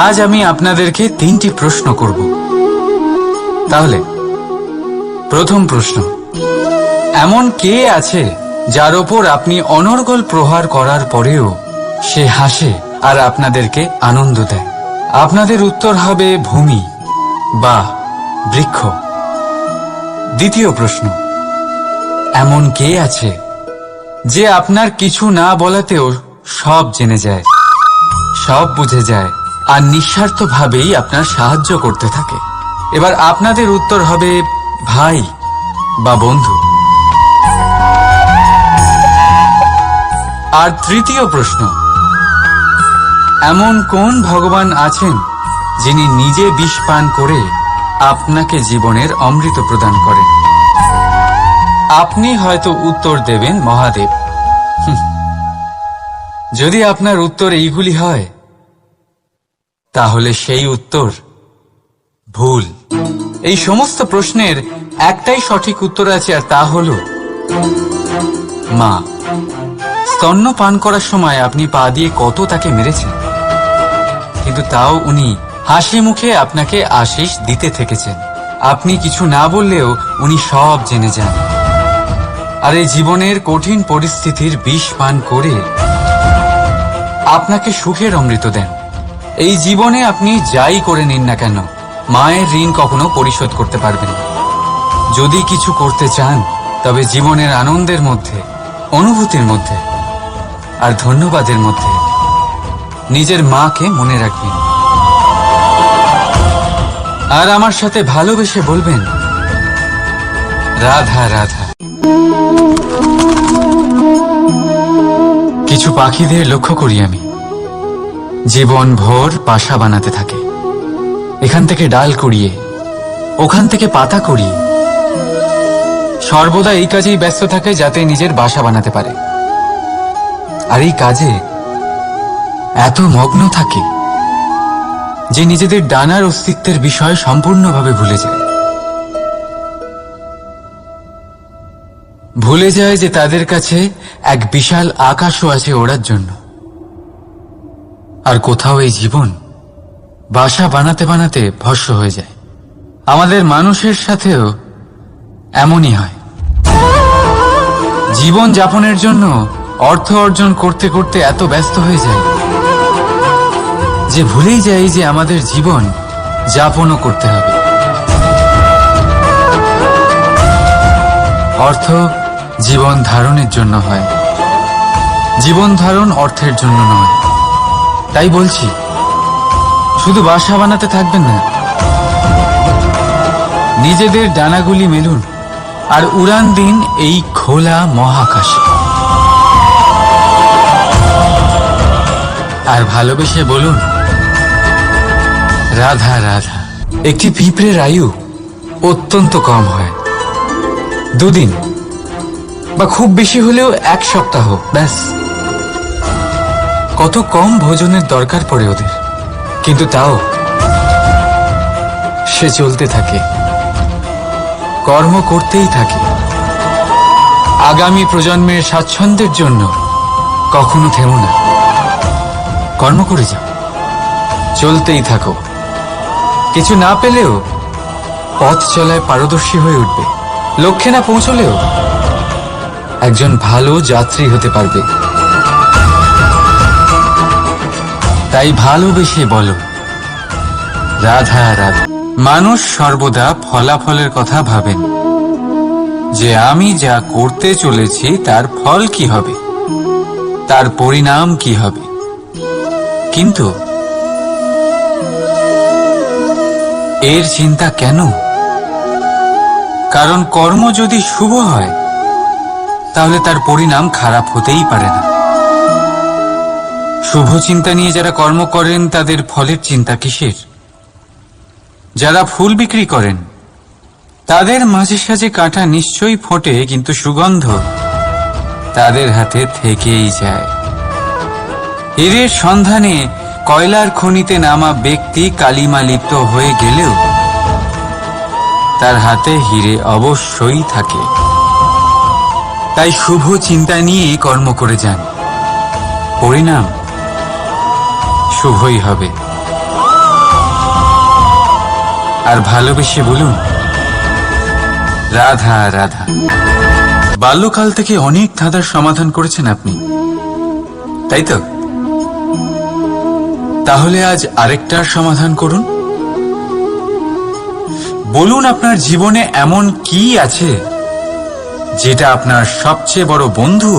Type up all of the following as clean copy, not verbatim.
আজ আমি আপনাদেরকে 3টি প্রশ্ন করব। তাহলে প্রথম প্রশ্ন, এমন কে আছে যার ওপর আপনি অনর্গল প্রহার করার পরেও সে হাসে আর আপনাদেরকে আনন্দ দেয়? আপনাদের উত্তর হবে ভূমি বা বৃক্ষ। দ্বিতীয় প্রশ্ন, এমন কে আছে যে আপনার কিছু না বলাতেও সব জেনে যায়, সব বুঝে যায় আর নিঃস্বার্থভাবেই আপনার সাহায্য করতে থাকে? এবার আপনাদের উত্তর হবে ভাই বা বন্ধু। আর তৃতীয় প্রশ্ন, এমন কোন ভগবান আছেন যিনি নিজে বিষ পান করে আপনাকে জীবনের অমৃত প্রদান করেন? আপনি হয়তো উত্তর দেবেন মহাদেব। যদি আপনার উত্তর এইগুলি হয় তাহলে সেই উত্তর ভুল। এই সমস্ত প্রশ্নের একটাই সঠিক উত্তর আছে, আর তা হল মা। স্তন্য পান করার সময় আপনি পা দিয়ে কত তাকে মেরেছেন, কিন্তু তাও উনি হাসি মুখে আপনাকে আশীষ দিতে থেকেছেন। আপনি কিছু না বললেও উনি সব জেনে যান, আর এই জীবনের কঠিন পরিস্থিতির বিষ পান করে আপনাকে সুখের অমৃত দেন। এই জীবনে আপনি যাই করে নিন না কেন, মায়ের ঋণ কখনো পরিশোধ করতে পারবেন না। যদি কিছু করতে চান তবে জীবনের আনন্দের মধ্যে, অনুভূতির মধ্যে আর ধন্যবাদের মধ্যে নিজের মাকে মনে রাখবেন, আর আমার সাথে ভালোবেসে বলবেন রাধা রাধা। কিছু পাখিদের লক্ষ্য করি আমি, জীবন ভোর বাসা বানাতে থাকে। এখান থেকে ডাল কুড়িয়ে, ওখান থেকে পাতা কুড়িয়ে, সর্বদা এই কাজেই ব্যস্ত থাকে যাতে নিজের বাসা বানাতে পারে। আর এই কাজে এত মগ্ন থাকে যে নিজেদের ডানার অস্তিত্বের বিষয় সম্পূর্ণভাবে ভুলে যায়। ভুলে যায় যে তাদের কাছে এক বিশাল আকাশও আছে ওড়ার জন্য। আর কোথাও এই জীবন বাসা বানাতে বানাতে ভস্ম হয়ে যায়। আমাদের মানুষের সাথেও এমনই হয়। জীবন যাপনের জন্য অর্থ অর্জন করতে করতে এত ব্যস্ত হয়ে যায় যে ভুলেই যাই যে আমাদের জীবন যাপনও করতে হবে। অর্থ জীবন ধারণের জন্য হয়, জীবন ধারণ অর্থের জন্য নয়। তাই বলছি, শুধু বাসা বানাতে থাকবেন না, নিজেদের ডানাগুলি মেলুন আর উড়ান দিন এই খোলা মহাকাশে। আর ভালোবেসে বলুন রাধা রাধা। একটি পিঁপড়ের আয়ু অত্যন্ত কম হয়, 2 দিন বা খুব বেশি হলেও 1 সপ্তাহ, ব্যাস। কত কম ভোজনের দরকার পড়ে ওদের, কিন্তু তাও সে চলতে থাকে, কর্ম করতেই থাকে। আগামী প্রজন্মের স্বাচ্ছন্দ্যের জন্য কখনো থেমো না, কর্ম করে যাও, চলতেই থাকো। কিছু না পেলেও পথ চলায় পারদর্শী হয়ে উঠবে। লক্ষ্যে না পৌঁছলেও একজন ভালো যাত্রী হতে পারবে। তাই ভালোবেসে বলো রাধা রাধা। মানুষ সর্বদা ফলাফলের কথা ভাবেন, যে আমি যা করতে চলেছি তার ফল কি হবে, তার পরিণাম কি হবে। কিন্তু এর চিন্তা কেন? কারণ কর্ম যদি শুভ হয় তাহলে তার পরিণাম খারাপ হতেই পারে না। শুভ চিন্তা নিয়ে যারা কর্ম করেন তাদের ফলের চিন্তা কিসের? যারা ফুল বিক্রি করেন তাদের মাঝে সাঝে কাঁটা নিশ্চয়ই ফোটে, কিন্তু সুগন্ধ তাদের হাতে থেকেই যায়। হীরের সন্ধানে কয়লার খনিতে নামা ব্যক্তি কালিমা লিপ্ত হয়ে গেলেও তার হাতে হীরে অবশ্যই থাকে। তাই শুভ চিন্তা নিয়ে কর্ম করে যান, পরিণাম শুভই হবে। আর ভালোবেসে বলুন, রাধা রাধা। বাল্যকাল থেকে অনেক ধাঁধার সমাধান করেছেন আপনি, তাই তো? তাহলে আজ আরেকটার সমাধান করুন। বলুন, আপনার জীবনে এমন কি আছে যেটা আপনার সবচেয়ে বড় বন্ধু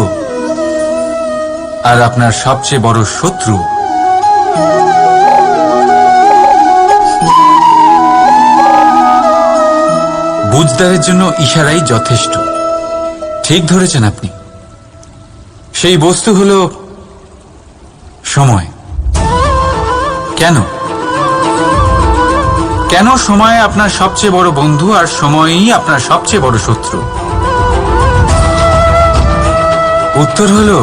আর আপনার সবচেয়ে বড় শত্রু? বুঝদারের জন্য ইশারাই যথেষ্ট। ঠিক ধরেছেন আপনি। সেই বস্তু হলো সময়। কেন কেন সময় আপনার সবচেয়ে বড় বন্ধু আর সময়ই আপনার সবচেয়ে বড় শত্রু? উত্তর হলো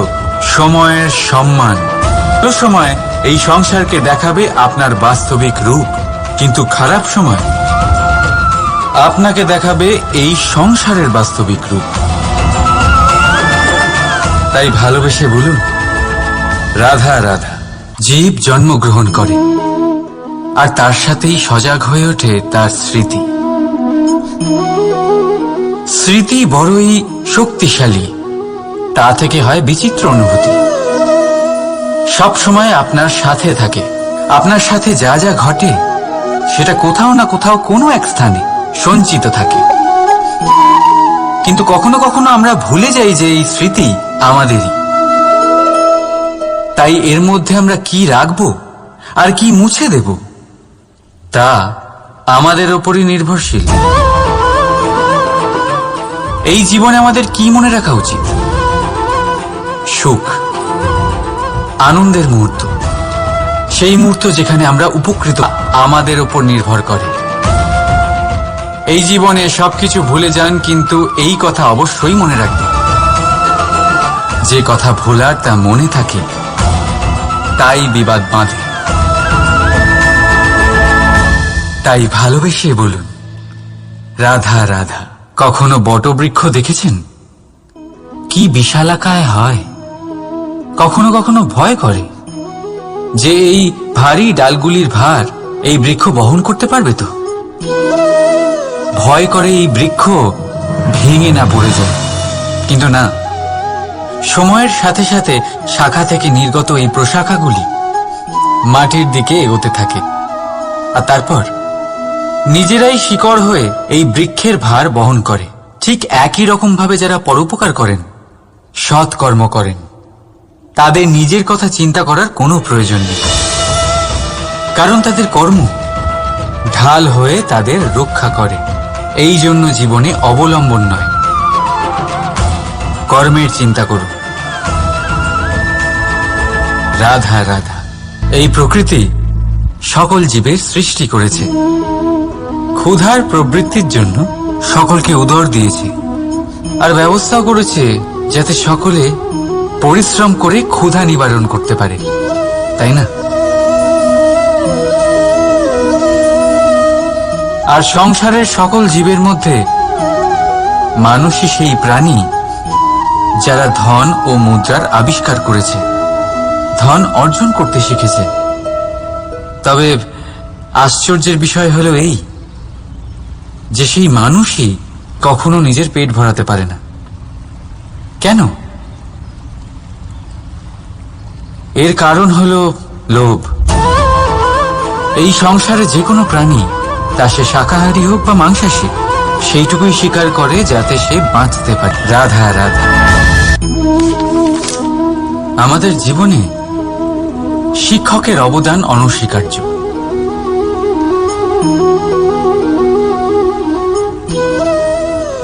সময়ের সম্মান। সময় এই সংসারকে দেখাবে আপনার বাস্তবিক রূপ, কিন্তু খারাপ সময় আপনাকে দেখাবে এই সংসারের বাস্তবিক রূপ। তাই ভালোবেসে বলুন, রাধা রাধা। জীব জন্মগ্রহণ করে আর তার সাথেই সজাগ হয়ে ওঠে তার স্মৃতি। স্মৃতি বড়ই শক্তিশালী, তা থেকে হয় বিচিত্র অনুভূতি। সব সময় আপনার সাথে থাকে। আপনার সাথে যা যা ঘটে সেটা কোথাও না কোথাও কোনো এক স্থানে সঞ্চিত থাকে। কিন্তু কখনো কখনো আমরা ভুলে যাই যে এই স্মৃতি আমাদেরই। তাই এর মধ্যে আমরা কি রাখবো আর কি মুছে দেব তা আমাদের ওপরই নির্ভরশীল। এই জীবনে আমাদের কি মনে রাখা উচিত? সুখ, আনন্দের মুহূর্ত, সেই মুহূর্ত যেখানে আমরা উপকৃত, আমাদের ওপর নির্ভর করে। এই জীবনে সবকিছু ভুলে যান, কিন্তু এই কথা অবশ্যই মনে রাখবেন, যে কথা ভোলার তা মনে থাকে তাই বিবাদ বাঁধে। তাই ভালোবেসে বলুন, রাধা রাধা। কখনো বটবৃক্ষ দেখেছেন? কি বিশালাকায় হয়। কখনো কখনো ভয় করে যে এই ভারী ডালগুলির ভার এই বৃক্ষ বহন করতে পারবে তো। ভয় করে এই বৃক্ষ ভেঙে না পড়ে যায়। কিন্তু না, সময়ের সাথে সাথে শাখা থেকে নির্গত এই প্রশাখাগুলি মাটির দিকে এগোতে থাকে, আর তারপর নিজেরাই শিকড় হয়ে এই বৃক্ষের ভার বহন করে। ঠিক একই রকম ভাবে যারা পরোপকার করেন, সৎ কর্ম করেন, তাদের নিজের কথা চিন্তা করার কোনো প্রয়োজন নেই, কারণ তাদের কর্ম ঢাল হয়ে তাদের রক্ষা করে। এই জন্য জীবনে অবলম্বন নয়, কর্মের চিন্তা করুন। রাধা রাধা। এই প্রকৃতি সকল জীবের সৃষ্টি করেছে, ক্ষুধার প্রবৃত্তির জন্য সকলকে উদর দিয়েছে, আর ব্যবস্থাও করেছে যাতে সকলে পরিশ্রম করে ক্ষুধা নিবারণ করতে পারে, তাই না? আর সংসারের সকল জীবের মধ্যে মানুষই সেই প্রাণী যারা ধন ও মুদ্রার আবিষ্কার করেছে, ধন অর্জন করতে শিখেছে। তবে আশ্চর্যের বিষয় হলো এই যে সেই মানুষই কখনো নিজের পেট ভরাতে পারে না। কেন? এর কারণ হলো লোভ। এই সংসারে যে কোনো প্রাণী, তা সে শাকাহারী হোক বা মাংসাশী, সেইটুকুই স্বীকার করে যাতে সে বাঁচতে পারে। রাধা রাধা। আমাদের জীবনে শিক্ষকের অবদান অনস্বীকার্য।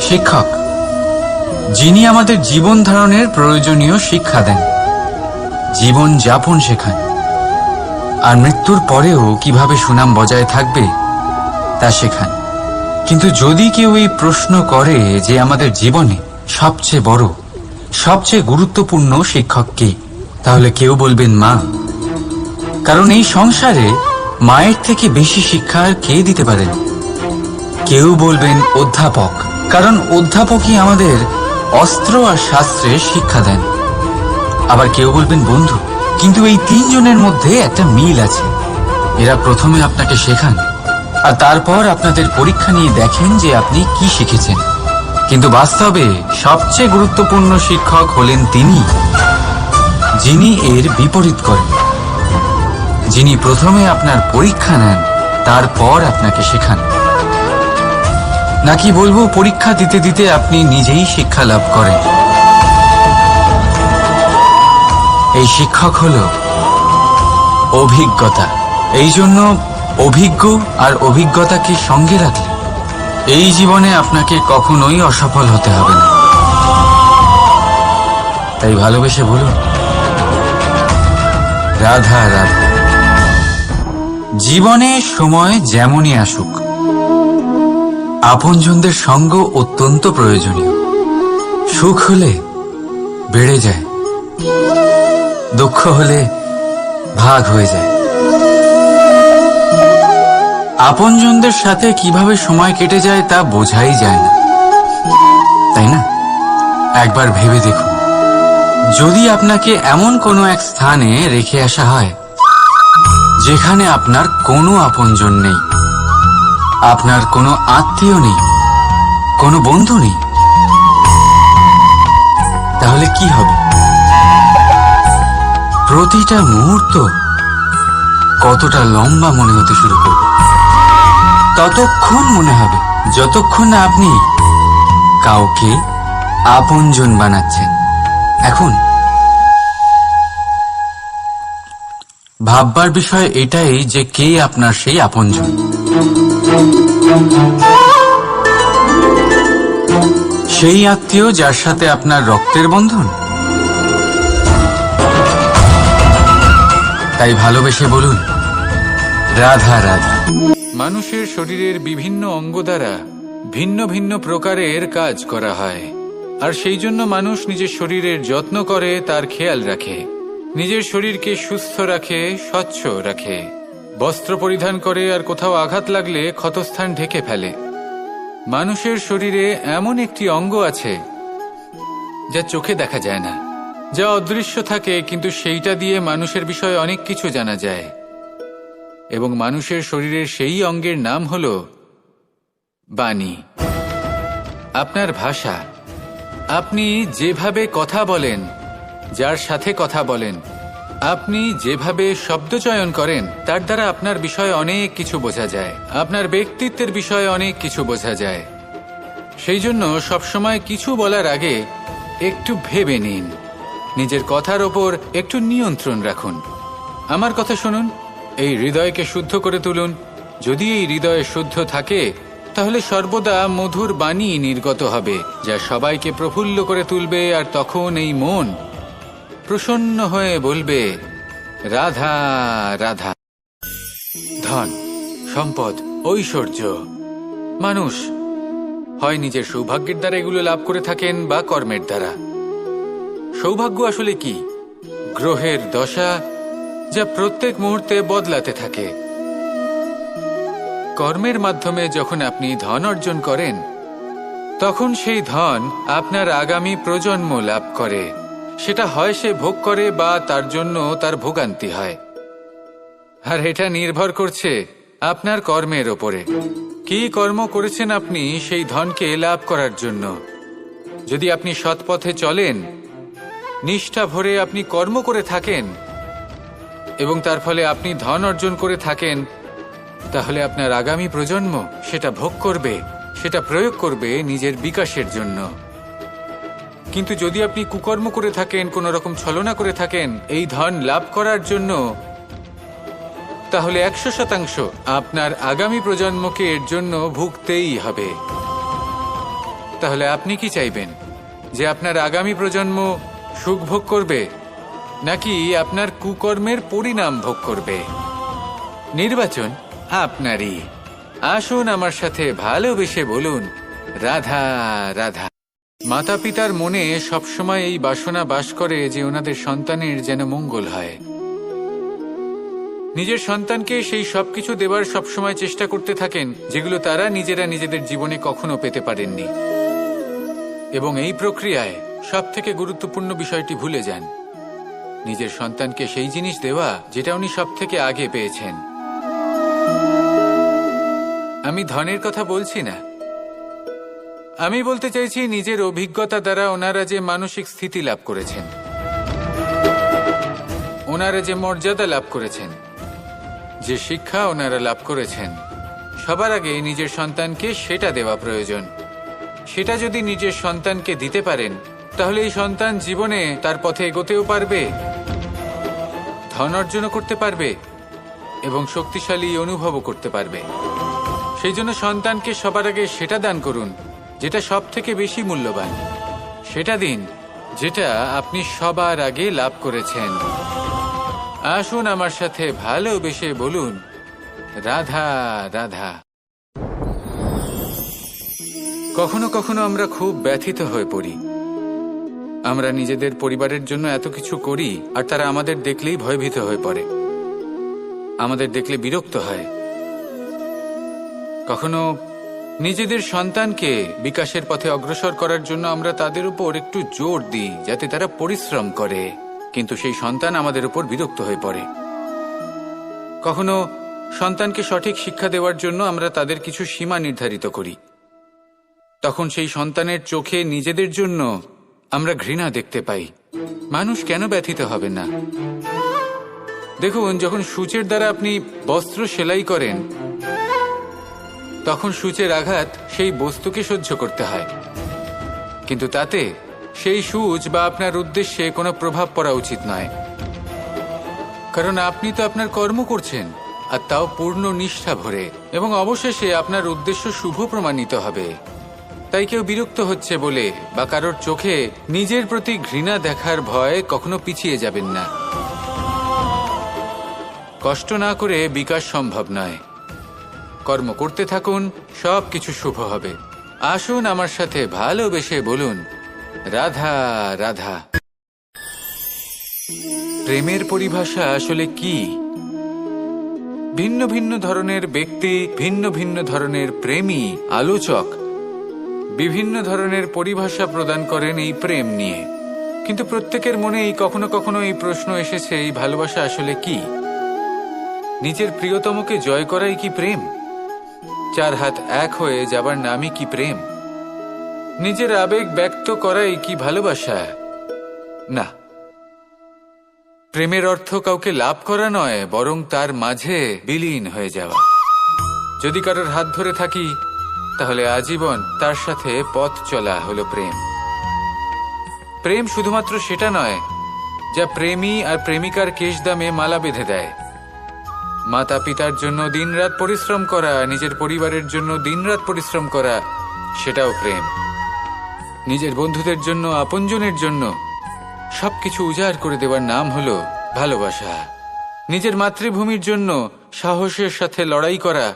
শিক্ষক যিনি আমাদের জীবন ধারণের প্রয়োজনীয় শিক্ষা দেন, জীবন যাপন শেখান, আর মৃত্যুর পরেও কিভাবে সুনাম বজায় থাকবে তা শেখান। কিন্তু যদি কেউ এই প্রশ্ন করে যে আমাদের জীবনে সবচেয়ে বড়, সবচেয়ে গুরুত্বপূর্ণ শিক্ষক কে, তাহলে কেউ বলবেন মা। কারণ এই সংসারে মায়ের থেকে বেশি শিক্ষা আর কে দিতে পারেন। কেউ বলবেন অধ্যাপক, কারণ অধ্যাপকই আমাদের অস্ত্র আর শাস্ত্রের শিক্ষা দেন। আবার কেউ বলবেন বন্ধু, কিন্তু এই তিনজনের মধ্যে একটা মিল আছে। এরা প্রথমে আপনাকে শেখান আর তারপর আপনাদের পরীক্ষা নিয়ে দেখেন যে আপনি কি শিখেছেন। কিন্তু বাস্তবে সবচেয়ে গুরুত্বপূর্ণ শিক্ষক হলেন তিনি, যিনি এর বিপরীত করেন, যিনি প্রথমে আপনার পরীক্ষা নেন তারপর আপনাকে শেখান। নাকি বলবো, পরীক্ষা দিতে দিতে আপনি নিজেই শিক্ষা লাভ করেন। এই শিক্ষক হলো অভিজ্ঞতা। এই জন্য অভিজ্ঞ আর অভিজ্ঞতাকে সঙ্গে রাখলে এই জীবনে আপনাকে কখনোই অসফল হতে হবে না। তাই ভালোবেসে বলুন, রাধা রাধা। জীবনে সময় যেমনই আসুক, আপনজনদের সঙ্গ অত্যন্ত প্রয়োজনীয়। সুখ হলে বেড়ে যায়, দুঃখ হলে ভাগ হয়ে যায়। আপনজনদের সাথে কিভাবে সময় কেটে যায় তা বোঝাই যায় না, তাই না? একবার ভেবে দেখুন, যদি আপনাকে এমন কোনো এক স্থানে রেখে আসা হয় যেখানে আপনার কোনো আপনজন নেই, আপনার কোনো আত্মীয় নেই, কোনো বন্ধু নেই, তাহলে কি হবে? প্রতিটা মুহূর্ত কতটা লম্বা মনে হতে শুরু করবে। ততক্ষণ মনে হবে যতক্ষণ না আপনি কাউকে আপনজন বানাচ্ছেন। এখন ভাববার বিষয় এটাই যে কে আপনার সেই আপনজন। সেই আত্মীয় যার সাথে আপনার রক্তের বন্ধন। তাই ভালোবেসে বলুন, রাধা রাধা। মানুষের শরীরের বিভিন্ন অঙ্গ দ্বারা ভিন্ন ভিন্ন প্রকারের কাজ করা হয়, আর সেই জন্য মানুষ নিজের শরীরের যত্ন করে, তার খেয়াল রাখে, নিজের শরীরকে সুস্থ রাখে, স্বচ্ছ রাখে, বস্ত্র পরিধান করে, আর কোথাও আঘাত লাগলে ক্ষতস্থান ঢেকে ফেলে। মানুষের শরীরে এমন একটি অঙ্গ আছে যা চোখে দেখা যায় না, যা অদৃশ্য থাকে, কিন্তু সেইটা দিয়ে মানুষের বিষয়ে অনেক কিছু জানা যায়। এবং মানুষের শরীরের সেই অঙ্গের নাম হল বাণী, আপনার ভাষা। আপনি যেভাবে কথা বলেন, যার সাথে কথা বলেন, আপনি যেভাবে শব্দ চয়ন করেন, তার দ্বারা আপনার বিষয়ে অনেক কিছু বোঝা যায়, আপনার ব্যক্তিত্বের বিষয়ে অনেক কিছু বোঝা যায়। সেই জন্য সবসময় কিছু বলার আগে একটু ভেবে নিন, নিজের কথার ওপর একটু নিয়ন্ত্রণ রাখুন। আমার কথা শুনুন, এই হৃদয়কে শুদ্ধ করে তুলুন। যদি এই হৃদয় শুদ্ধ থাকে, তাহলে সর্বদা মধুর বাণী নির্গত হবে, যা সবাইকে প্রফুল্ল করে তুলবে, আর তখন এই মন প্রসন্ন হয়ে বলবে, রাধা রাধা। ধন, সম্পদ, ঐশ্বর্য, মানুষ হয় নিজের সৌভাগ্যের দ্বারা এগুলো লাভ করে থাকেন বা কর্মের দ্বারা। সৌভাগ্য আসলে কি? গ্রহের দশা, যা প্রত্যেক মুহূর্তে বদলাতে থাকে। কর্মের মাধ্যমে যখন আপনি ধন অর্জন করেন, তখন সেই ধন আপনার আগামী প্রজন্ম লাভ করে। সেটা হয় সে ভোগ করে বা তার জন্য তার ভোগান্তি হয়। আর এটা নির্ভর করছে আপনার কর্মের ওপরে। কি কর্ম করেছেন আপনি সেই ধনকে লাভ করার জন্য? যদি আপনি সৎ পথে চলেন, নিষ্ঠা ভরে আপনি কর্ম করে থাকেন এবং তার ফলে আপনি ধন অর্জন করে থাকেন, তাহলে আপনার আগামী প্রজন্ম সেটা ভোগ করবে, সেটা প্রয়োগ করবে নিজের বিকাশের জন্য। কিন্তু যদি আপনি কুকর্ম করে থাকেন, কোনো রকম ছলনা করে থাকেন এই ধন লাভ করার জন্য, তাহলে 100% আপনার আগামী প্রজন্মকে এর জন্য ভুগতেই হবে। তাহলে আপনি কি চাইবেন? যে আপনার আগামী প্রজন্ম সুখ ভোগ করবে, নাকি আপনার কুকর্মের পরিণাম ভোগ করবে? নির্বাচন আপনারই। আসুন আমার সাথে ভালোবেসে বলুন, রাধা রাধা। মাতা পিতার মনে সবসময় এই বাসনা বাস করে যে ওনাদের সন্তানের যেন মঙ্গল হয়। নিজের সন্তানকে সেই সবকিছু দেবার সবসময় চেষ্টা করতে থাকেন যেগুলো তারা নিজেরা নিজেদের জীবনে কখনো পেতে পারেননি। এবং এই প্রক্রিয়ায় সবথেকে গুরুত্বপূর্ণ বিষয়টি ভুলে যান, নিজের সন্তানকে সেই জিনিস দেওয়া যেটা উনি সব থেকে আগে পেয়েছেন। আমি ধনের কথা বলছি না, আমি বলতে চাইছি নিজের অভিজ্ঞতা দ্বারা ওনারা যে মানসিক স্থিতি লাভ করেছেন, ওনারা যে মর্যাদা লাভ করেছেন, যে শিক্ষা ওনারা লাভ করেছেন, সবার আগে নিজের সন্তানকে সেটা দেওয়া প্রয়োজন। সেটা যদি নিজের সন্তানকে দিতে পারেন, তাহলে এই সন্তান জীবনে তার পথে এগোতেও পারবে, ধন অর্জনও করতে পারবে এবং শক্তিশালী অনুভবও করতে পারবে। সেই জন্য সন্তানকে সবার আগে সেটা দান করুন যেটা সব থেকে বেশি মূল্যবান। সেটা দিন যেটা আপনি সবার আগে লাভ করেছেন। আসুন আমার সাথে ভালোবেসে বলুন, রাধা রাধা। কখনো কখনো আমরা খুব ব্যথিত হয়ে পড়ি। আমরা নিজেদের পরিবারের জন্য এত কিছু করি আর তারা আমাদের দেখলেই ভয়ভীত হয়ে পড়ে, আমাদের দেখলে বিরক্ত হয়। কখনো নিজেদের সন্তানকে বিকাশের পথে অগ্রসর করার জন্য আমরা তাদের উপর একটু জোর দিই যাতে তারা পরিশ্রম করে, কিন্তু সেই সন্তান আমাদের উপর বিরক্ত হয়ে পড়ে। কখনো সন্তানকে সঠিক শিক্ষা দেওয়ার জন্য আমরা তাদের কিছু সীমা নির্ধারিত করি, তখন সেই সন্তানের চোখে নিজেদের জন্য আমরা ঘৃণা দেখতে পাই। মানুষ কেন ব্যথিত হবে না? দেখুন, যখন সূচের দ্বারা আপনি বস্ত্র সেলাই করেন, তখন সূচের আঘাত সেই বস্তুকে সহ্য করতে হয়, কিন্তু তাতে সেই সূচ বা আপনার উদ্দেশ্যে কোনো প্রভাব পড়া উচিত নয়, কারণ আপনি তো আপনার কর্ম করছেন, আর তাও পূর্ণ নিষ্ঠা ভরে, এবং অবশেষে আপনার উদ্দেশ্য শুভ প্রমাণিত হবে। তাই কেউ বিরক্ত হচ্ছে বলে বা কারোর চোখে নিজের প্রতি ঘৃণা দেখার ভয় কখনো পিছিয়ে যাবেন না। কষ্ট না করে বিকাশ সম্ভব নয়। কর্ম করতে থাকুন, সব কিছু শুভ হবে। আসুন আমার সাথে ভালোবেসে বলুন, রাধা রাধা। প্রেমের পরিভাষা আসলে কি? ভিন্ন ভিন্ন ধরনের ব্যক্তি, ভিন্ন ভিন্ন ধরনের প্রেমী, আলোচক বিভিন্ন ধরনের পরিভাষা প্রদান করেন এই প্রেম নিয়ে, কিন্তু প্রত্যেকের মনেই কখনো কখনো এই প্রশ্ন এসেছে, এই ভালোবাসা আসলে কি? নিজের প্রিয়তমকে জয় করাই কি প্রেম? চার হাত এক হয়ে যাবার নামই কি প্রেম? নিজের আবেগ ব্যক্ত করাই কি ভালোবাসা? না, প্রেমের অর্থ কাউকে লাভ করা নয়, বরং তার মাঝে বিলীন হয়ে যাওয়া। যদি কারোর হাত ধরে থাকি, তাহলে আজীবন তার সাথে পথ চলা হলো প্রেম। প্রেম শুধুমাত্র সেটা নয় যা প্রেমী আর প্রেমিকার কেশদামে মালা বেঁধে দেয়। মাতা পিতার জন্য দিনরাত পরিশ্রম করা, নিজের পরিবারের জন্য দিনরাত পরিশ্রম করা, সেটাও প্রেম। নিজের বন্ধুদের জন্য, আপনজনের জন্য সবকিছু উজাড় করে দেওয়ার নাম হলো ভালোবাসা। নিজের মাতৃভূমির জন্য সাহসের সাথে লড়াই করা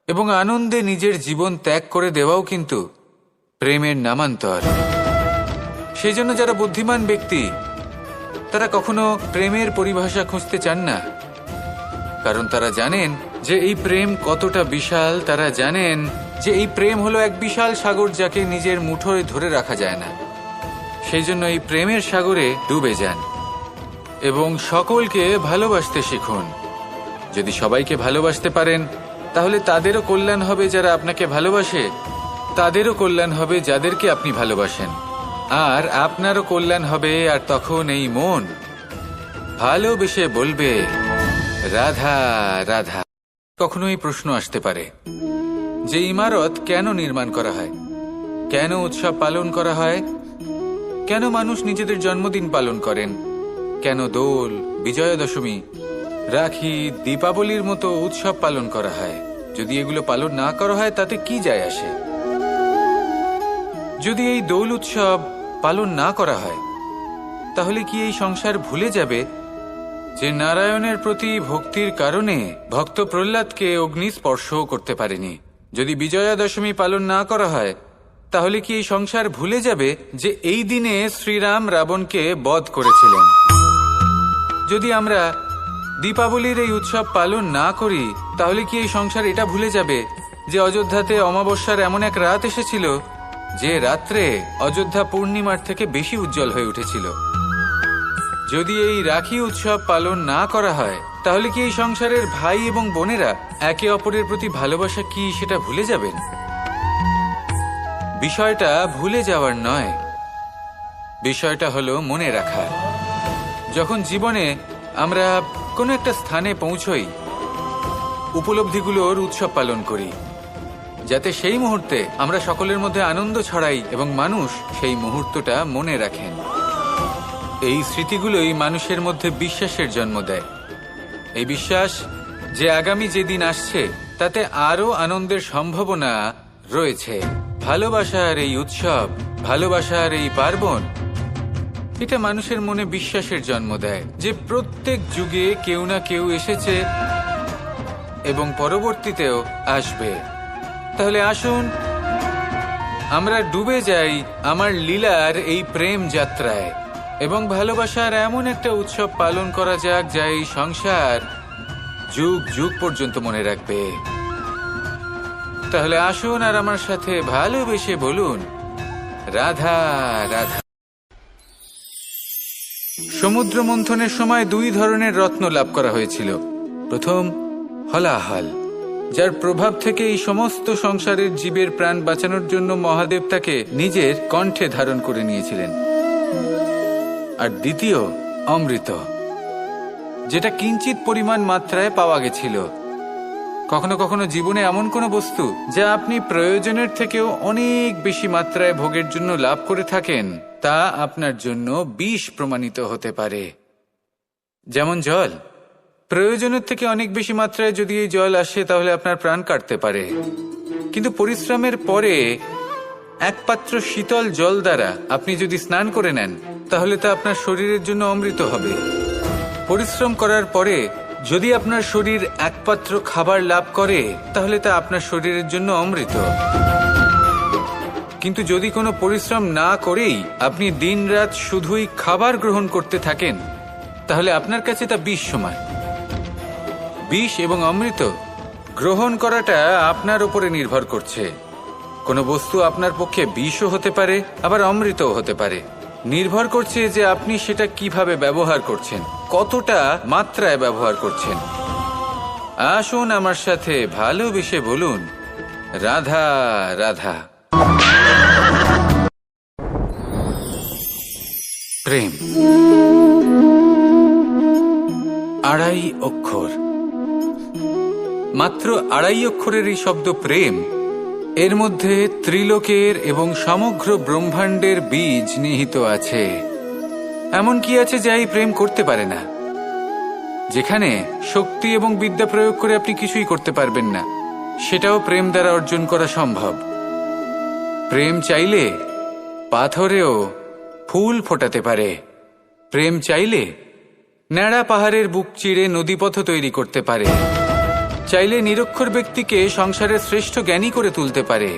এবং আনন্দে নিজের জীবন ত্যাগ করে দেওয়াও কিন্তু প্রেমের নামান্তর। সেই জন্য যারা বুদ্ধিমান ব্যক্তি, তারা কখনো প্রেমের পরিভাষা খুঁজতে চান না, কারণ তারা জানেন যে এই প্রেম কতটা বিশাল। তারা জানেন যে এই প্রেম হলো এক বিশাল সাগর, যাকে নিজের মুঠোয় ধরে রাখা যায় না। সেই জন্য এই প্রেমের সাগরে ডুবে যান এবং সকলকে ভালোবাসতে শিখুন। যদি সবাইকে ভালোবাসতে পারেন, তাহলে তাদেরও কল্যাণ হবে যারা আপনাকে ভালোবাসে, তাদেরও কল্যাণ হবে যাদেরকে আপনি ভালোবাসেন, আর আপনারও কল্যাণ হবে। আর তখন এই মন ভালোবেসে বলবে, রাধা রাধা। কখনো এই প্রশ্ন আসতে পারে যে ইমারত কেন নির্মাণ করা হয়, কেন উৎসব পালন করা হয়, কেন মানুষ নিজেদের জন্মদিন পালন করেন, কেন দোল, বিজয়া দশমী, রাখি, দীপাবলির মতো উৎসব পালন করা হয়? যদি এগুলো পালন না করা হয় তাতে কি যায় আসে? যদি এই দোল উৎসব পালন না করা হয়, তাহলে কি এই সংসার ভুলে যাবে যে নারায়ণের প্রতি ভক্তির কারণে ভক্ত প্রহ্লাদকে অগ্নি স্পর্শও করতে পারেনি? যদি বিজয়া দশমী পালন না করা হয়, তাহলে কি এই সংসার ভুলে যাবে যে এই দিনে শ্রীরাম রাবণকে বধ করেছিলেন? যদি আমরা দীপাবলির এই উৎসব পালন না করি, তাহলে কি এই সংসার এটা ভুলে যাবে যে অযোধ্যাতে অমাবস্যার এমন এক রাত এসেছিল যে রাত্রে অযোধ্যা পূর্ণিমার থেকে বেশি উজ্জ্বল হয়ে উঠেছিল? যদি এই রাখি উৎসব পালন না করা হয় তাহলে কি এই সংসারের ভাই এবং বোনেরা একে অপরের প্রতি ভালোবাসা কি সেটা ভুলে যাবেন? বিষয়টা ভুলে যাওয়ার নয়, বিষয়টা হলো মনে রাখার। যখন জীবনে আমরা কোনো একটা স্থানে পৌঁছই, উপলব্ধিগুলোর উৎসব পালন করি, যাতে সেই মুহূর্তে আমরা সকলের মধ্যে আনন্দ ছড়াই এবং মানুষ সেই মুহূর্তটা মনে রাখেন। এই স্মৃতিগুলোই মানুষের মধ্যে বিশ্বাসের জন্ম দেয়। এই বিশ্বাস যে আগামী যেদিন আসছে তাতে আরো আনন্দের সম্ভাবনা রয়েছে। ভালোবাসার এই উৎসব, ভালোবাসার এই পার্বণ, এটা মানুষের মনে বিশ্বাসের জন্ম দেয় যে প্রত্যেক যুগে কেউ না কেউ এসেছে এবং পরবর্তীতেও আসবে। তাহলে আসুন আমরা ডুবে যাই আমার লীলার এই প্রেম যাত্রায় এবং ভালোবাসার এমন একটা উৎসব পালন করা যাক যা এই সংসার যুগ যুগ পর্যন্ত মনে রাখবে। তাহলে আসুন আর আমার সাথে ভালোবেসে বলুন, রাধা রাধা। সমুদ্র মন্থনের সময় দুই ধরনের রত্ন লাভ করা হয়েছিল। প্রথম হলাহল, যার প্রভাব থেকে এই সমস্ত সংসারের জীবের প্রাণ বাঁচানোর জন্য মহাদেব তাকে নিজের কণ্ঠে ধারণ করে নিয়েছিলেন। আর দ্বিতীয় অমৃত, যেটা কিঞ্চিত পরিমাণ মাত্রায় পাওয়া গেছিল। কখনো কখনো জীবনে এমন কোনো বস্তু যা আপনি প্রয়োজনের থেকেও অনেক বেশি মাত্রায় ভোগের জন্য লাভ করে থাকেন, তা আপনার জন্য বিষ প্রমাণিত হতে পারে। যেমন জল, প্রয়োজনের থেকে অনেক বেশি মাত্রায় যদি এই জল আসে তাহলে আপনার প্রাণ কাটতে পারে। কিন্তু পরিশ্রমের পরে এক পাত্র শীতল জল দ্বারা আপনি যদি স্নান করে নেন তাহলে তা আপনার শরীরের জন্য অমৃত হবে। পরিশ্রম করার পরে যদি আপনার শরীর এক পাত্র খাবার লাভ করে তাহলে তা আপনার শরীরের জন্য অমৃত। কিন্তু যদি কোনো পরিশ্রম না করেই আপনি দিনরাত শুধুই খাবার গ্রহণ করতে থাকেন তাহলে আপনার কাছে তা বিষ সমান। বিষ এবং অমৃত গ্রহণ করাটা আপনার উপরে নির্ভর করছে। কোনো বস্তু আপনার পক্ষে বিষও হতে পারে, আবার অমৃতও হতে পারে। নির্ভর করছে যে আপনি সেটা কিভাবে ব্যবহার করছেন, কতটা মাত্রায় ব্যবহার করছেন। আসুন আমার সাথে ভালোবেসে বলুন, রাধা রাধা। প্রেম আড়াই অক্ষর, মাত্র আড়াই অক্ষরের এই শব্দ প্রেম, এর মধ্যে ত্রিলোকের এবং সমগ্র ব্রহ্মাণ্ডের বীজ নিহিত আছে। এমন কি আছে যা এই প্রেম করতে পারে না? যেখানে শক্তি এবং বিদ্যা প্রয়োগ করে আপনি কিছুই করতে পারবেন না, সেটাও প্রেম দ্বারা অর্জন করা সম্ভব। প্রেম চাইলে পাথরেও ফুল ফোটাতে পারে। প্রেম চাইলে ন্যাড়া পাহাড়ের বুক চিরে নদীপথ তৈরি করতে পারে। চাইলে নিরক্ষর ব্যক্তিকে সংসারের শ্রেষ্ঠ জ্ঞানী করে তুলতে পারে।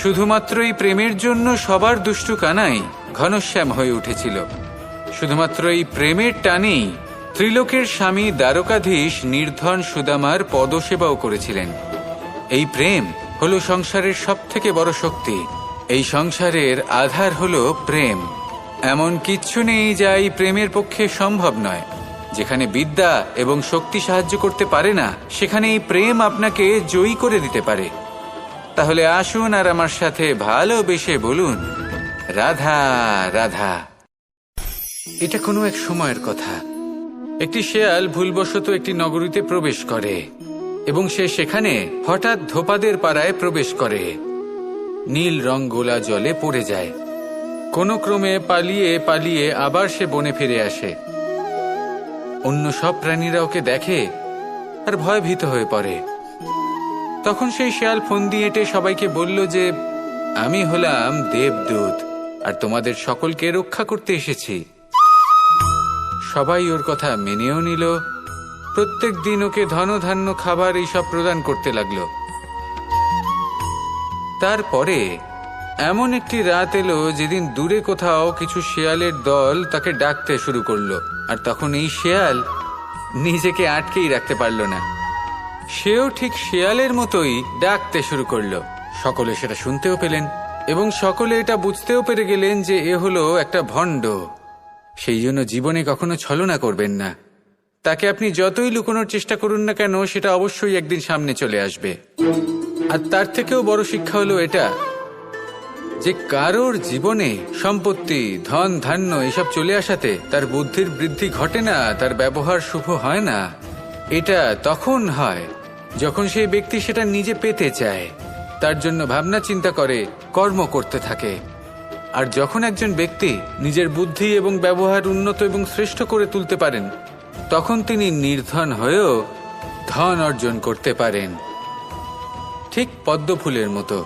শুধুমাত্র এই প্রেমের জন্য সবার দুষ্টু কানাই ঘনশ্যাম হয়ে উঠেছিল। শুধুমাত্র এই প্রেমের টানেই ত্রিলোকের স্বামী দ্বারকাধীশ নির্ধন সুদামার পদসেবাও করেছিলেন। এই প্রেম হলো সংসারের সবথেকে বড় শক্তি। এই সংসারের আধার হলো প্রেম। এমন কিচ্ছু নেই যা এই প্রেমের পক্ষে সম্ভব নয়। যেখানে বিদ্যা এবং শক্তি সাহায্য করতে পারে না, সেখানে এই প্রেম আপনাকে জয়ী করে দিতে পারে। তাহলে আসুন আর আমার সাথে ভালোবেসে বলুন, রাধা রাধা। এটা কোনো এক সময়ের কথা। একটি শেয়াল ভুলবশত একটি নগরীতে প্রবেশ করে এবং সে সেখানে হঠাৎ ধোপাদের পাড়ায় প্রবেশ করে। নীল রং গোলা জলে পড়ে যায়। কোনো ক্রমে পালিয়ে পালিয়ে আবার সে বনে ফিরে আসে। অন্য সব প্রাণীরা ওকে দেখে আর ভয়ভীত হয়ে পড়ে। তখন সেই শেয়াল ফন্দি এঁটে সবাইকে বলল যে, আমি হলাম দেবদূত আর তোমাদের সকলকে রক্ষা করতে এসেছি। সবাই ওর কথা মেনেও নিল। প্রত্যেক দিন ওকে ধনধান্য খাবার এইসব প্রদান করতে লাগলো। তারপরে এমন একটি রাত এলো যেদিন দূরে কোথাও কিছু শেয়ালের দল তাকে ডাকতে শুরু করলো। আর তখন এই শেয়াল নিজেকে আটকেই রাখতে পারল না। সেও ঠিক শেয়ালের মতোই ডাকতে শুরু করলো। সকলে সেটা শুনতেও পেলেন এবং সকলে এটা বুঝতেও পেরে গেলেন যে এ হলো একটা ভণ্ড। সেই জন্য জীবনে কখনো ছলনা করবেন না। তাকে আপনি যতই লুকোনোর চেষ্টা করুন না কেন, সেটা অবশ্যই একদিন সামনে চলে আসবে। আর তার থেকেও বড় শিক্ষা হলো এটা যে কারোর জীবনে সম্পত্তি, ধন ধান্য এসব চলে আসাতে তার বুদ্ধির বৃদ্ধি ঘটে না, তার ব্যবহার শুভ হয় না। এটা তখন হয় যখন সেই ব্যক্তি সেটা নিজে পেতে চায়, তার জন্য ভাবনা চিন্তা করে, কর্ম করতে থাকে। আর যখন একজন ব্যক্তি নিজের বুদ্ধি এবং ব্যবহার উন্নত এবং শ্রেষ্ঠ করে তুলতে পারেন, তখন তিনি নির্ধন হয়েও ধন অর্জন করতে পারেন। ঠিক পদ্ম ফুলের মতো।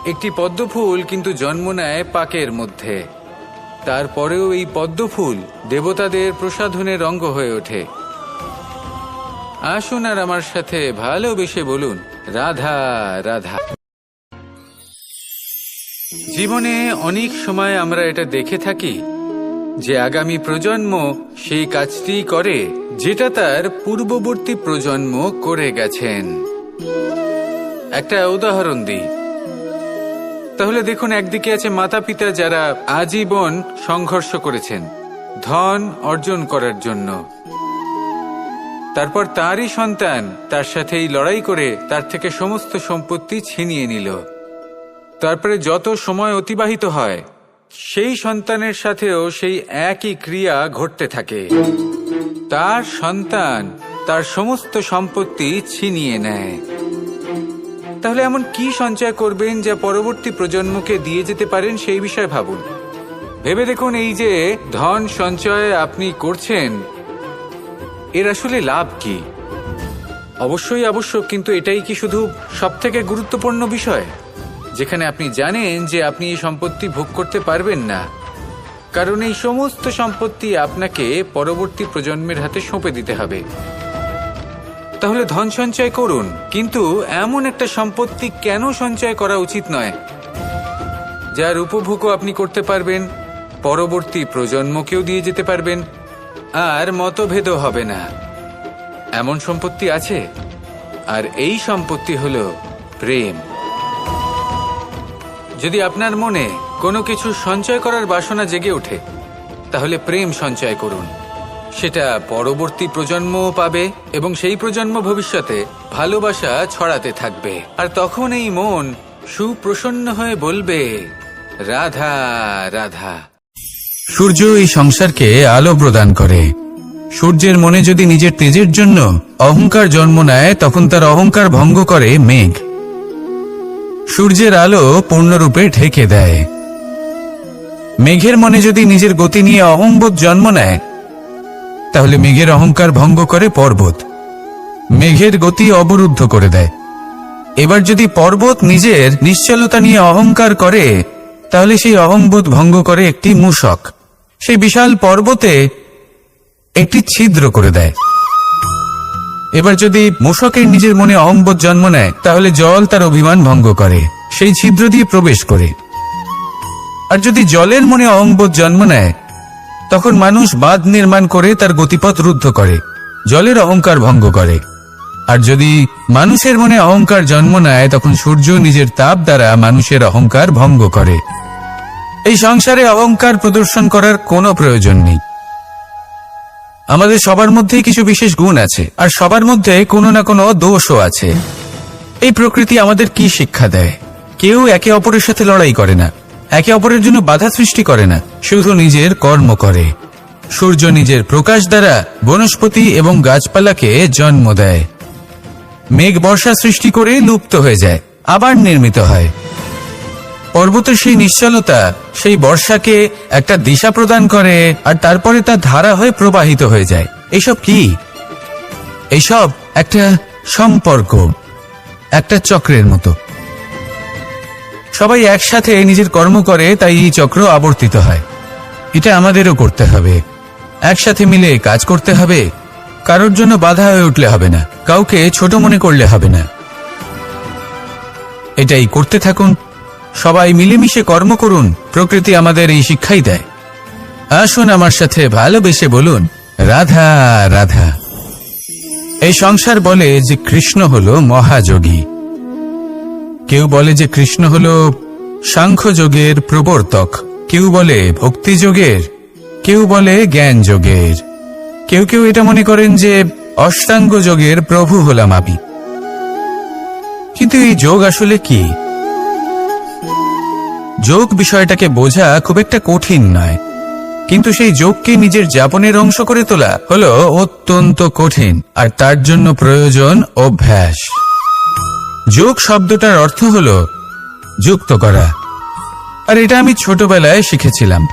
একটি পদ্ম ফুল কিন্তু জন্ম নেয় পাকের মধ্যে, তারপরেও এই পদ্ম ফুল দেবতাদের প্রসাধনের অঙ্গ হয়ে ওঠে। আসুন আর আমার সাথে ভালোবেসে বলুন, রাধা রাধা। জীবনে অনেক সময় আমরা এটা দেখে থাকি যে আগামী প্রজন্ম সেই কাজটি করে যেটা তার পূর্ববর্তী প্রজন্ম করে গেছেন। একটা উদাহরণ দিই তাহলে দেখুন, একদিকে আছে মাতা পিতা যারা আজীবন সংঘর্ষ করেছেন ধন অর্জন করার জন্য। তারপর তারই সন্তান তার সাথেই লড়াই করে তার থেকে সমস্ত সম্পত্তি ছিনিয়ে নিল। তারপরে যত সময় অতিবাহিত হয়, সেই সন্তানের সাথেও সেই একই ক্রিয়া ঘটতে থাকে। তার সন্তান তার সমস্ত সম্পত্তি ছিনিয়ে নেয়। তাহলে এমন কি সঞ্চয় করবেন যা পরবর্তী প্রজন্মকে দিয়ে যেতে পারেন, সেই বিষয়ে ভাবুন। ভেবে দেখুন, এই যে ধন সঞ্চয় আপনি করছেন, এর আসলে লাভ কি? অবশ্যই আবশ্যক, কিন্তু এটাই কি শুধু সবথেকে গুরুত্বপূর্ণ বিষয়, যেখানে আপনি জানেন যে আপনি এই সম্পত্তি ভোগ করতে পারবেন না, কারণ এই সমস্ত সম্পত্তি আপনাকে পরবর্তী প্রজন্মের হাতে সঁপে দিতে হবে। তাহলে ধন সঞ্চয় করুন, কিন্তু এমন একটা সম্পত্তি কেন সঞ্চয় করা উচিত নয় যার উপভোগও আপনি করতে পারবেন, পরবর্তী প্রজন্মকেও দিয়ে যেতে পারবেন, আর মতভেদও হবে না। এমন সম্পত্তি আছে, আর এই সম্পত্তি হলো প্রেম। যদি আপনার মনে কোনো কিছু সঞ্চয় করার বাসনা জেগে ওঠে, তাহলে প্রেম সঞ্চয় করুন। সেটা পরবর্তী প্রজন্মও পাবে এবং সেই প্রজন্ম ভবিষ্যতে ভালোবাসা ছড়াতে থাকবে। আর তখন এই মন সুপ্রসন্ন হয়ে বলবে, রাধা রাধা। সূর্য এই সংসারকে আলো প্রদান করে। সূর্যের মনে যদি নিজের তেজের জন্য অহংকার জন্ম নেয়, তখন তার অহংকার ভঙ্গ করে মেঘ। সূর্যের আলো পূর্ণরূপে ঢেকে দেয়। মেঘের মনে যদি নিজের গতি নিয়ে অহংবোধ জন্ম নেয়, তাহলে মেঘের অহংকার ভঙ্গ করে পর্বত। মেঘের গতি অবরুদ্ধ করে দেয়। এবার যদি পর্বত নিজের নিশ্চলতা নিয়ে অহংকার করে, তাহলে সেই অহংবোধ ভঙ্গ করে একটি মূষক। সেই বিশাল পর্বতে একটি ছিদ্র করে দেয়। এবার যদি মূষকের নিজের মনে অহংবোধ জন্ম নেয়, তাহলে জল তার অভিমান ভঙ্গ করে সেই ছিদ্র দিয়ে প্রবেশ করে। আর যদি জলের মনে অহংবোধ জন্ম নেয়, তখন মানুষ বাঁধ নির্মাণ করে তার গতিপথ রুদ্ধ করে, জলের অহংকার ভঙ্গ করে। আর যদি মানুষের মনে অহংকার জন্ম নেয়, তখন সূর্য নিজের তাপ দ্বারা মানুষের অহংকার ভঙ্গ করে। এই সংসারে অহংকার প্রদর্শন করার কোনো প্রয়োজন নেই। আমাদের সবার মধ্যেই কিছু বিশেষ গুণ আছে, আর সবার মধ্যে কোনো না কোনো দোষও আছে। এই প্রকৃতি আমাদের কি শিক্ষা দেয়? কেউ একে অপরের সাথে লড়াই করে না, একে অপরের জন্য বাধা সৃষ্টি করে না, শুধু নিজের কর্ম করে। সূর্য নিজের প্রকাশ দ্বারা বনস্পতি এবং গাছপালাকে জন্ম দেয়। মেঘ বর্ষা সৃষ্টি করে লুপ্ত হয়ে যায়, আবার নির্মিত হয়। পর্বতের সেই নিশ্চলতা সেই বর্ষাকে একটা দিশা প্রদান করে, আর তারপরে তা ধারা হয়ে প্রবাহিত হয়ে যায়। এসব কি? এসব একটা সম্পর্ক, একটা চক্রের মতো। সবাই একসাথে নিজের কর্ম করে, তাই এই চক্র আবর্তিত হয়। এটা আমাদেরও করতে হবে। একসাথে মিলে কাজ করতে হবে। কারোর জন্য বাধা হয়ে উঠলে হবে না, কাউকে ছোট মনে করলে হবে না। এটাই করতে থাকুন। সবাই মিলেমিশে কর্ম করুন। প্রকৃতি আমাদের এই শিক্ষাই দেয়। আসুন আমার সাথে ভালোবেসে বলুন, রাধা রাধা। এই সংসার বলে যে কৃষ্ণ হলো মহাযোগী। কেউ বলে যে কৃষ্ণ হলো সাংখ্যযোগের প্রবর্তক, কেউ বলে ভক্তিযোগের, কেউ বলে জ্ঞান যোগের, কেউ কেউ এটা মনে করেন যে অষ্টাঙ্গ যোগের প্রভু হলাম আমি। কিন্তু এই যোগ আসলে কি? যোগ বিষয়টাকে বোঝা খুব একটা কঠিন নয়, কিন্তু সেই যোগকে নিজের যাপনের অংশ করে তোলা হলো অত্যন্ত কঠিন, আর তার জন্য প্রয়োজন অভ্যাস। যোগ শব্দটার অর্থ হলো যুক্ত করা, আর এটা আমি ছোটবেলায় শিখেছিলাম।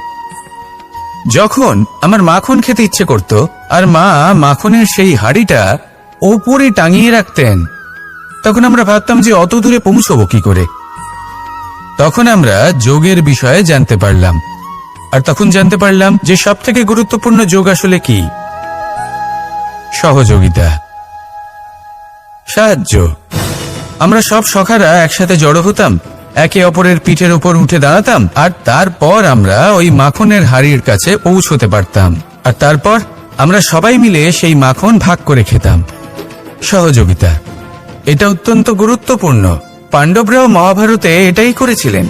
যখন আমার মাখন খেতে ইচ্ছে করত আর মা মাখনের সেই হাঁড়িটা ওপরে টাঙিয়ে রাখতেন, তখন আমরা ভাবতাম যে অত দূরে পৌঁছবো কি করে। তখন আমরা যোগের বিষয়ে জানতে পারলাম, আর তখন জানতে পারলাম যে সবথেকে গুরুত্বপূর্ণ যোগ আসলে কি? সহযোগিতা, সাহায্য। আমরা সব সখারা একসাথে জড়ো হতাম, একে অপরের পিঠের উপর উঠে দাঁড়াতাম, আর তারপর আমরা ওই মাখনের হাড়ির কাছে পৌঁছতে পারতাম, আর তারপর আমরা সবাই মিলে সেই মাখন ভাগ করে খেতাম। সহযোগিতা, এটা অত্যন্ত গুরুত্বপূর্ণ। পাণ্ডবরাও মহাভারতে এটাই করেছিলেন।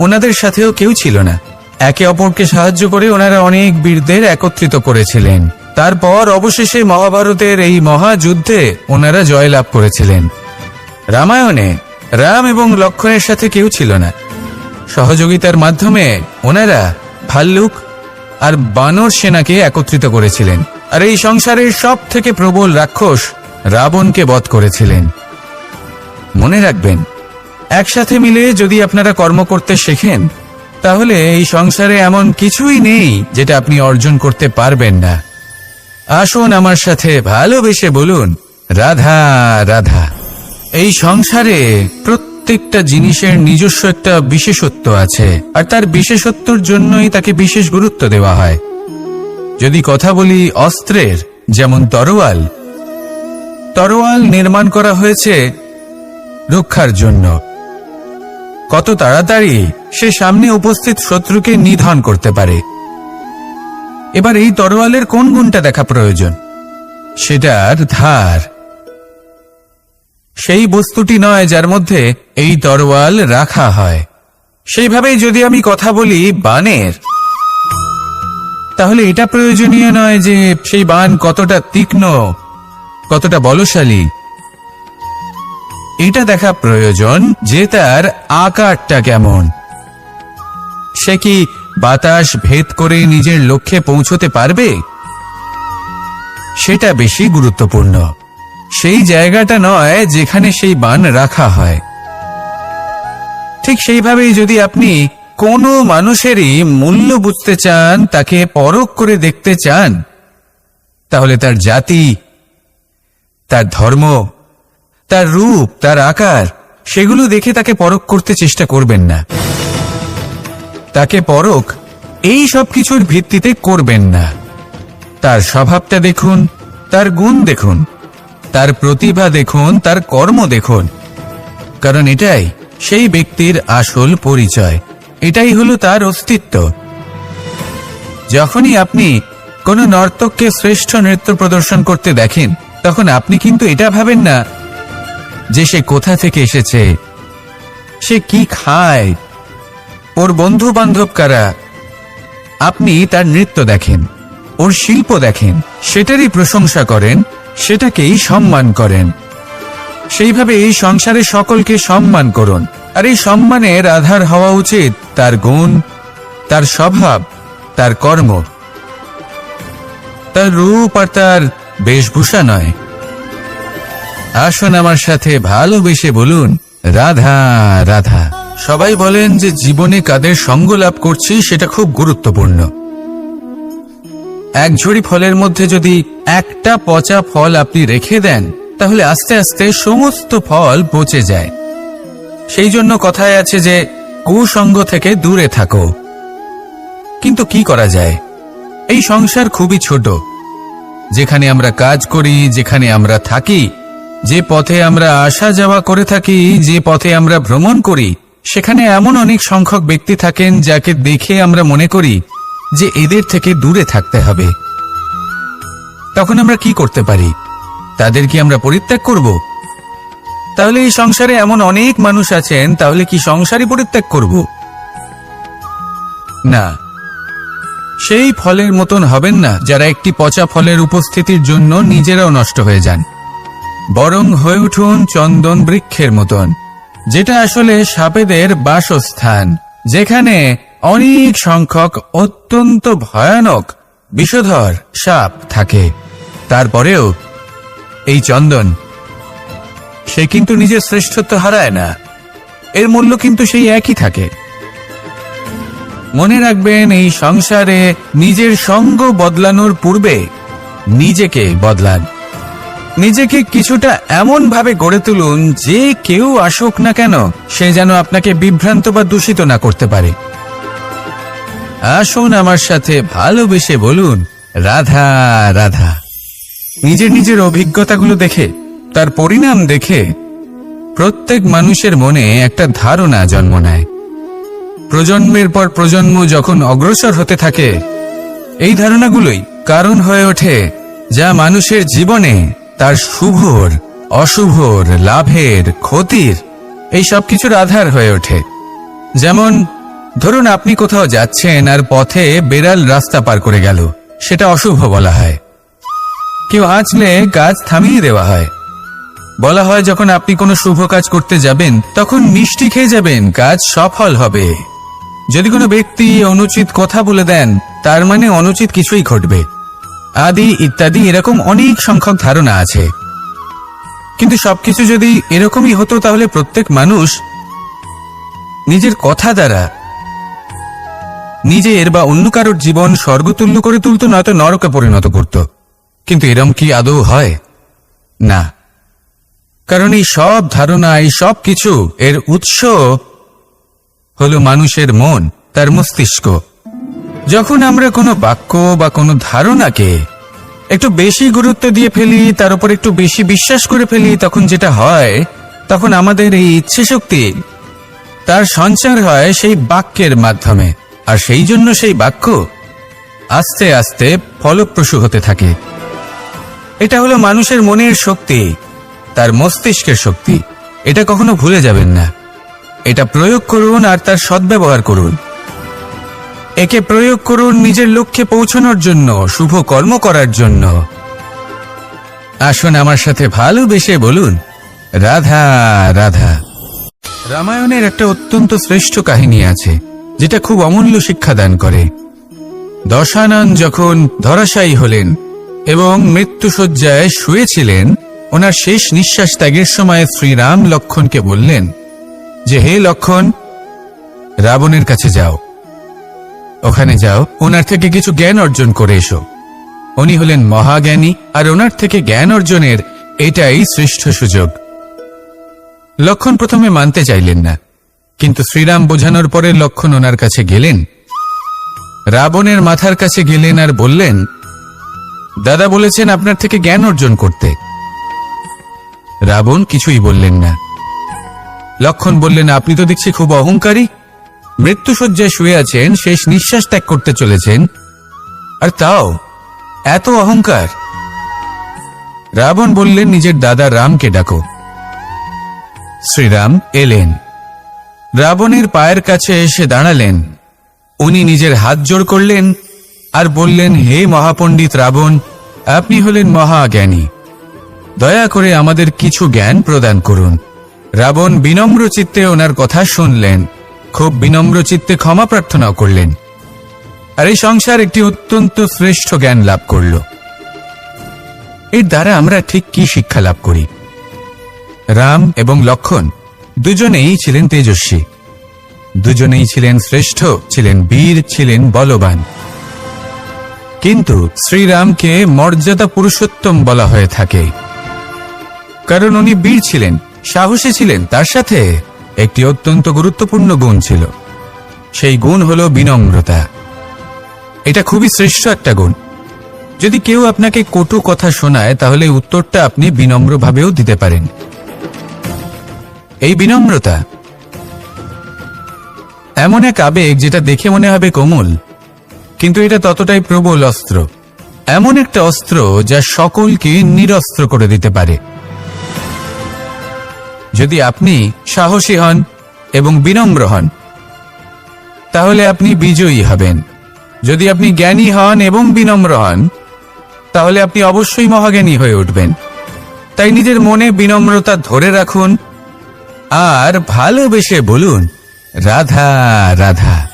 ওনাদের সাথেও কেউ ছিল না, একে অপরকে সাহায্য করে ওনারা অনেক বীরদের একত্রিত করেছিলেন। তারপর অবশেষে মহাভারতের এই মহাযুদ্ধে ওনারা জয়লাভ করেছিলেন। রামায়ণে রাম এবং লক্ষ্মণের সাথে কেউ ছিল না। সহযোগিতার মাধ্যমে ওনারা ভাল্লুক আর বানর সেনাকে একত্রিত করেছিলেন, আর এই সংসারের সব থেকে প্রবল রাক্ষস রাবণকে বধ করেছিলেন। মনে রাখবেন, একসাথে মিলে যদি আপনারা কর্ম করতে শেখেন, তাহলে এই সংসারে এমন কিছুই নেই যেটা আপনি অর্জন করতে পারবেন না। আসুন আমার সাথে ভালোবেসে বলুন, রাধা রাধা। এই সংসারে প্রত্যেকটা জিনিসের নিজস্ব একটা বিশেষত্ব আছে, আর তার বিশেষত্বর জন্যই তাকে বিশেষ গুরুত্ব দেওয়া হয়। যদি কথা বলি অস্ত্রের, যেমন তরোয়াল। তরোয়াল নির্মাণ করা হয়েছে রক্ষার জন্য। কত তাড়াতাড়ি সে সামনে উপস্থিত শত্রুকে নিধন করতে পারে। এবার এই তরোয়ালের কোন গুণটা দেখা প্রয়োজন? সেটার ধার। সেই বস্তুটি নয় যার মধ্যে এই তরোয়াল রাখা হয়। সেইভাবেই যদি আমি কথা বলি বানের, তাহলে এটা প্রয়োজনীয় নয় যে সেই বান কতটা তীক্ষ্ণ, কতটা বলশালী। এটা দেখা প্রয়োজন যে তার আকারটা কেমন। সে কি বাতাস ভেদ করে নিজের লক্ষ্যে পৌঁছতে পারবে? সেটা বেশি গুরুত্বপূর্ণ, সেই জায়গাটা নয় যেখানে সেই বান রাখা হয়। ঠিক সেইভাবেই যদি আপনি কোনো মানুষেরই মূল্য বুঝতে চান, তাকে পরখ করে দেখতে চান, তাহলে তার জাতি, তার ধর্ম, তার রূপ, তার আকার, সেগুলো দেখে তাকে পরখ করতে চেষ্টা করবেন না। তাকে পরখ এই সব কিছুর ভিত্তিতে করবেন না। তার স্বভাবটা দেখুন, তার গুণ দেখুন, তার প্রতিভা দেখুন, তার কর্ম দেখুন, কারণ এটাই সেই ব্যক্তির আসল পরিচয়, এটাই হলো তার অস্তিত্ব। যখনই আপনি কোনো নর্তককে শ্রেষ্ঠ নৃত্য প্রদর্শন করতে দেখেন, তখন আপনি কিন্তু এটা ভাবেন না যে সে কোথা থেকে এসেছে, সে কি খায়, ওর বন্ধু বান্ধব কারা। আপনি তার নৃত্য দেখেন, ওর শিল্প দেখেন, সেটারই প্রশংসা করেন, সেটাকেই সম্মান করেন। সেইভাবে এই সংসারে সকলকে সম্মান করুন, আর এই সম্মানের আধার হওয়া উচিত তার গুণ, তার স্বভাব, তার কর্ম, তার রূপ আর তার বেশভূষা নয়। আসুন আমার সাথে ভালোবেসে বলুন, রাধা রাধা। সবাই বলেন যে জীবনে কাদের সঙ্গ লাভ করছি সেটা খুব গুরুত্বপূর্ণ। এক ঝুড়ি ফলের মধ্যে যদি একটা পচা ফল আপনি রেখে দেন, তাহলে আস্তে আস্তে সমস্ত ফল পচে যায়। সেই জন্য কথায় আছে যে কুসঙ্গ থেকে দূরে থাকো। কিন্তু কি করা যায়? এই সংসার খুবই ছোট। যেখানে আমরা কাজ করি, যেখানে আমরা থাকি, যে পথে আমরা আসা যাওয়া করে থাকি, যে পথে আমরা ভ্রমণ করি, সেখানে এমন অনেক সংখ্যক ব্যক্তি থাকেন যাকে দেখে আমরা মনে করি যে এদের থেকে দূরে থাকতে হবে। তখন আমরা কি করতে পারি? তাদের কি আমরা পরিত্যাগ করব? তাহলে এই সংসারে এমন অনেক মানুষ আছেন, তাহলে কি সংসারই পরিত্যাগ করব? না, সেই ফলের মতন হবেন না যারা একটি পচা ফলের উপস্থিতির জন্য নিজেরাও নষ্ট হয়ে যান, বরং হয়ে উঠুন চন্দন বৃক্ষের মতন, যেটা আসলে সাপেদের বাসস্থান, যেখানে অনেক সংখ্যক অত্যন্ত ভয়ানক বিষধর সাপ থাকে। তারপরেও এই চন্দন, সে কিন্তু নিজের শ্রেষ্ঠত্ব হারায় না, এর মূল্য কিন্তু সেই একই থাকে। মনে রাখবেন, এই সংসারে নিজের সঙ্গ বদলানোর পূর্বে নিজেকে বদলান। নিজেকে কিছুটা এমন ভাবে গড়ে তুলুন যে কেউ আসুক না কেন সে যেন আপনাকে বিভ্রান্ত বা দূষিত না করতে পারে। আসুন আমার সাথে ভালোবেসে বলুন, রাধা রাধা। নিজের নিজের অভিজ্ঞতাগুলো দেখে, তার পরিণাম দেখে প্রত্যেক মানুষের মনে একটা ধারণা জন্ম নেয়। প্রজন্মের পর প্রজন্ম যখন অগ্রসর হতে থাকে, এই ধারণাগুলোই কারণ হয়ে ওঠে যা মানুষের জীবনে তার শুভর, অশুভর, লাভের, ক্ষতির এই সব কিছুর আধার হয়ে ওঠে। যেমন ধরুন, আপনি কোথাও যাচ্ছেন আর পথে বেড়াল রাস্তা পার করে গেল, সেটা অশুভ বলা হয়। কেউ হাঁচলে কাজ থামিয়ে দেওয়া হয়। বলা হয় যখন আপনি কোনো শুভ কাজ করতে যাবেন তখন মিষ্টি খেয়ে যাবেন, কাজ সফল হবে। যদি কোনো ব্যক্তি অনুচিত কথা বলে দেন, তার মানে অনুচিত কিছুই ঘটবে, আদি ইত্যাদি। এরকম অনেক সংখ্যক ধারণা আছে। কিন্তু সবকিছু যদি এরকমই হতো তাহলে প্রত্যেক মানুষ নিজের কথা দ্বারা নিজের বা অন্য কারোর জীবন স্বর্গতুল্য করে তুলত, নয়তো নরকে পরিণত করত। কিন্তু এরম কি আদৌ হয়? না। কারণ এই সব ধারণা, এই সব কিছু এর উৎস হলো মানুষের মন, তার মস্তিষ্ক। যখন আমরা কোনো বাক্য বা কোনো ধারণাকে একটু বেশি গুরুত্ব দিয়ে ফেলি, তার উপর একটু বেশি বিশ্বাস করে ফেলি, তখন যেটা হয়, তখন আমাদের এই ইচ্ছে শক্তি তার সঞ্চার হয় সেই বাক্যের মাধ্যমে, আর সেই জন্য সেই বাক্য আস্তে আস্তে ফলপ্রসূ হতে থাকে। এটা হলো মানুষের মনের শক্তি, তার মস্তিষ্কের শক্তি। এটা কখনো ভুলে যাবেন না। এটা প্রয়োগ করুন আর তার সদ্ব্যবহার করুন। একে প্রয়োগ করুন নিজের লক্ষ্যে পৌঁছানোর জন্য, শুভ কর্ম করার জন্য। আসুন আমার সাথে ভালোবেসে বলুন, রাধা রাধা। রামায়ণের একটা অত্যন্ত শ্রেষ্ঠ কাহিনী আছে যেটা খুব অমূল্য শিক্ষাদান করে। দশানন যখন ধরাশায়ী হলেন এবং মৃত্যুশয্যায় শুয়েছিলেন, ওনার শেষ নিঃশ্বাস ত্যাগের সময় শ্রীরাম লক্ষ্মণকে বললেন যে, হে লক্ষ্মণ, রাবণের কাছে যাও, ওখানে যাও, ওনার থেকে কিছু জ্ঞান অর্জন করে এসো। উনি হলেন মহাজ্ঞানী, আর ওনার থেকে জ্ঞান অর্জনের এটাই শ্রেষ্ঠ সুযোগ। লক্ষ্মণ প্রথমে মানতে চাইলেন না, কিন্তু শ্রীরাম বোঝানোর পরে লক্ষ্মণ ওনার কাছে গেলেন, রাবণের মাথার কাছে গেলেন আর বললেন, দাদা বলেছেন আপনার থেকে জ্ঞান অর্জন করতে। রাবণ কিছুই বললেন না। লক্ষ্মণ বললেন, আপনি তো দেখছি খুব অহংকারী, মৃত্যুশয্যায় শুয়ে আছেন, শেষ নিঃশ্বাস ত্যাগ করতে চলেছেন, আর তাও এত অহংকার। রাবণ বললেন, নিজের দাদা রামকে ডাকো। শ্রীরাম এলেন, রাবণের পায়ের কাছে এসে দাঁড়ালেন। উনি নিজের হাত জোড় করলেন আর বললেন, হে মহাপণ্ডিত রাবণ, আপনি হলেন মহাজ্ঞানী, দয়া করে আমাদের কিছু জ্ঞান প্রদান করুন। রাবণ বিনম্র চিত্তে ওনার কথা শুনলেন, খুব বিনম্র চিত্তে ক্ষমা প্রার্থনাও করলেন, আর এই সংসার একটি অত্যন্ত শ্রেষ্ঠ জ্ঞান লাভ করল। এর দ্বারা আমরা ঠিক কি শিক্ষা লাভ করি? রাম এবং লক্ষ্মণ দুজনেই ছিলেন তেজস্বী, দুজনেই ছিলেন শ্রেষ্ঠ, ছিলেন বীর, ছিলেন বলবান। কিন্তু শ্রীরামকে মর্যাদা পুরুষোত্তম বলা হয়ে থাকে, কারণ উনি বীর ছিলেন, সাহসী ছিলেন, তার সাথে একটি অত্যন্ত গুরুত্বপূর্ণ গুণ ছিল। সেই গুণ হলো বিনম্রতা। এটা খুবই শ্রেষ্ঠ একটা গুণ। যদি কেউ আপনাকে কটু কথা শোনায়, তাহলে উত্তরটা আপনি বিনম্রভাবেও দিতে পারেন। এই বিনম্রতা এমন এক আবেগ যেটা দেখে মনে হবে কোমল, কিন্তু এটা ততটাই প্রবল অস্ত্র। এমন একটা অস্ত্র যা সকলকে নিরস্ত্র করে দিতে পারে। যদি আপনি সাহসী হন এবং বিনম্র হন, তাহলে আপনি বিজয়ী হবেন। যদি আপনি জ্ঞানী হন এবং বিনম্র হন তাহলে আপনি অবশ্যই মহাজ্ঞানী হয়ে উঠবেন। তাই নিজের মনে বিনম্রতা ধরে রাখুন আর ভালোবেসে বলুন, রাধা রাধা।